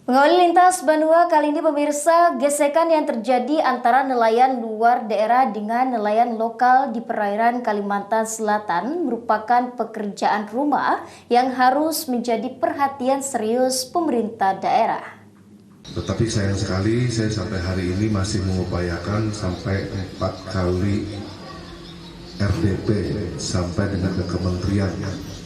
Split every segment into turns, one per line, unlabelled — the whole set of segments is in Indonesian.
Mengawali lintas Banua kali ini pemirsa, gesekan yang terjadi antara nelayan luar daerah dengan nelayan lokal di perairan Kalimantan Selatan merupakan pekerjaan rumah yang harus menjadi perhatian serius pemerintah daerah.
Tetapi sayang sekali saya sampai hari ini masih mengupayakan sampai 4 kali RDP sampai dengan ke kementerian.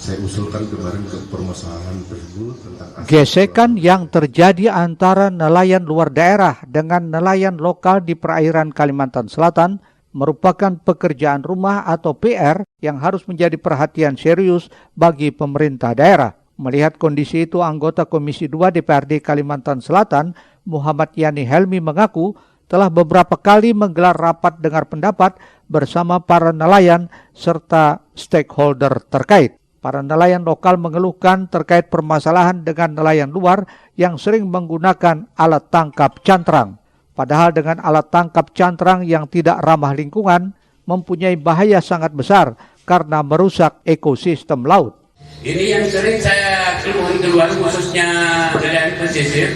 Saya usulkan kemarin ke permasalahan tersebut tentang
gesekan yang terjadi antara nelayan luar daerah dengan nelayan lokal di perairan Kalimantan Selatan merupakan pekerjaan rumah atau PR yang harus menjadi perhatian serius bagi pemerintah daerah. Melihat kondisi itu, anggota Komisi 2 DPRD Kalimantan Selatan, Muhammad Yani Helmi mengaku telah beberapa kali menggelar rapat dengar pendapat bersama para nelayan serta stakeholder terkait. Para nelayan lokal mengeluhkan terkait permasalahan dengan nelayan luar yang sering menggunakan alat tangkap cantrang. Padahal dengan alat tangkap cantrang yang tidak ramah lingkungan mempunyai bahaya sangat besar karena merusak ekosistem laut.
Ini yang sering saya keluhan khususnya nelayan pesisir.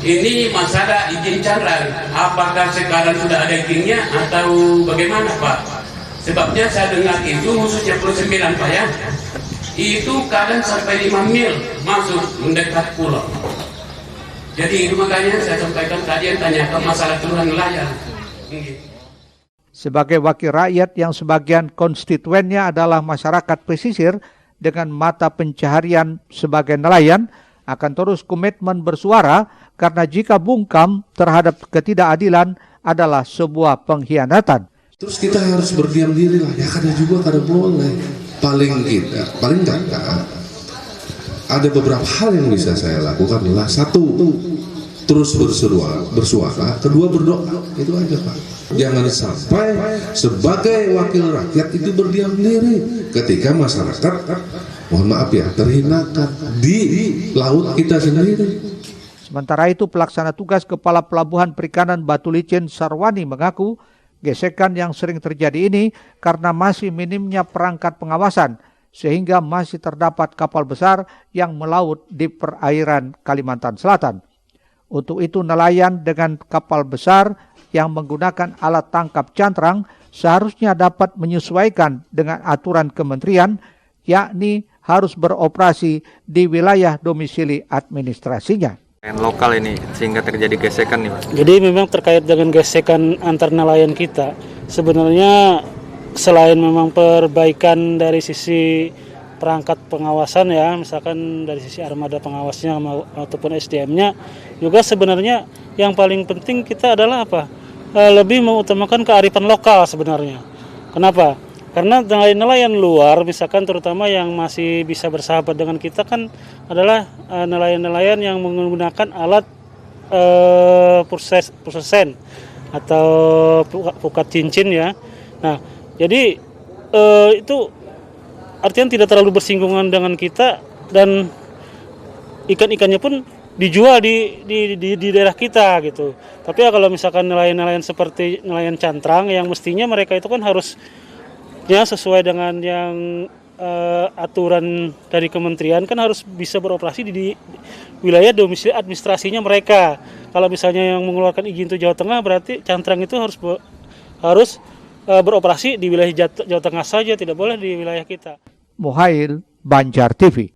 Ini masalah izin cantrang. Apakah sekarang sudah ada izinnya atau bagaimana Pak? Sebabnya saya dengar itu khususnya Pulau 9 Pak ya, itu kadang sampai 5 mil masuk mendekat pulau. Jadi itu makanya saya sampaikan tadi yang tanyakan masalah keluhan nelayan.
Sebagai wakil rakyat yang sebagian konstituennya adalah masyarakat pesisir dengan mata pencaharian sebagai nelayan, akan terus komitmen bersuara karena jika bungkam terhadap ketidakadilan adalah sebuah pengkhianatan.
Terus kita harus berdiam diri lah, ya kada juga kada boleh. Paling enggak ada beberapa hal yang bisa saya lakukan lah. Satu, terus bersuara. Kedua, berdoa. Itu aja Pak. Jangan sampai sebagai wakil rakyat itu berdiam diri ketika masyarakat, mohon maaf ya, terhinakan di laut kita sendiri.
Sementara itu, pelaksana tugas Kepala Pelabuhan Perikanan Batu Licin Sarwani mengaku gesekan yang sering terjadi ini karena masih minimnya perangkat pengawasan sehingga masih terdapat kapal besar yang melaut di perairan Kalimantan Selatan. Untuk itu nelayan dengan kapal besar yang menggunakan alat tangkap cantrang seharusnya dapat menyesuaikan dengan aturan kementerian, yakni harus beroperasi di wilayah domisili administrasinya.
Lokal ini sehingga terjadi gesekan nih Mas.
Jadi memang terkait dengan gesekan antar nelayan kita, sebenarnya selain memang perbaikan dari sisi perangkat pengawasan ya, misalkan dari sisi armada pengawasnya ataupun SDM-nya, juga sebenarnya yang paling penting kita adalah apa? Lebih mengutamakan kearifan lokal sebenarnya. Kenapa? Karena nelayan luar, misalkan terutama yang masih bisa bersahabat dengan kita kan adalah nelayan-nelayan yang menggunakan alat pusesen atau pukat cincin ya. Nah, jadi itu artinya tidak terlalu bersinggungan dengan kita dan ikan-ikannya pun dijual di daerah kita gitu. Tapi ya kalau misalkan nelayan-nelayan seperti nelayan cantrang yang mestinya mereka itu kan harus ya sesuai dengan yang aturan dari kementerian kan harus bisa beroperasi di wilayah domisili administrasinya mereka. Kalau misalnya yang mengeluarkan izin itu Jawa Tengah, berarti cantrang itu harus beroperasi di wilayah Jawa Tengah saja, tidak boleh di wilayah kita.
Muhail, Banjar TV.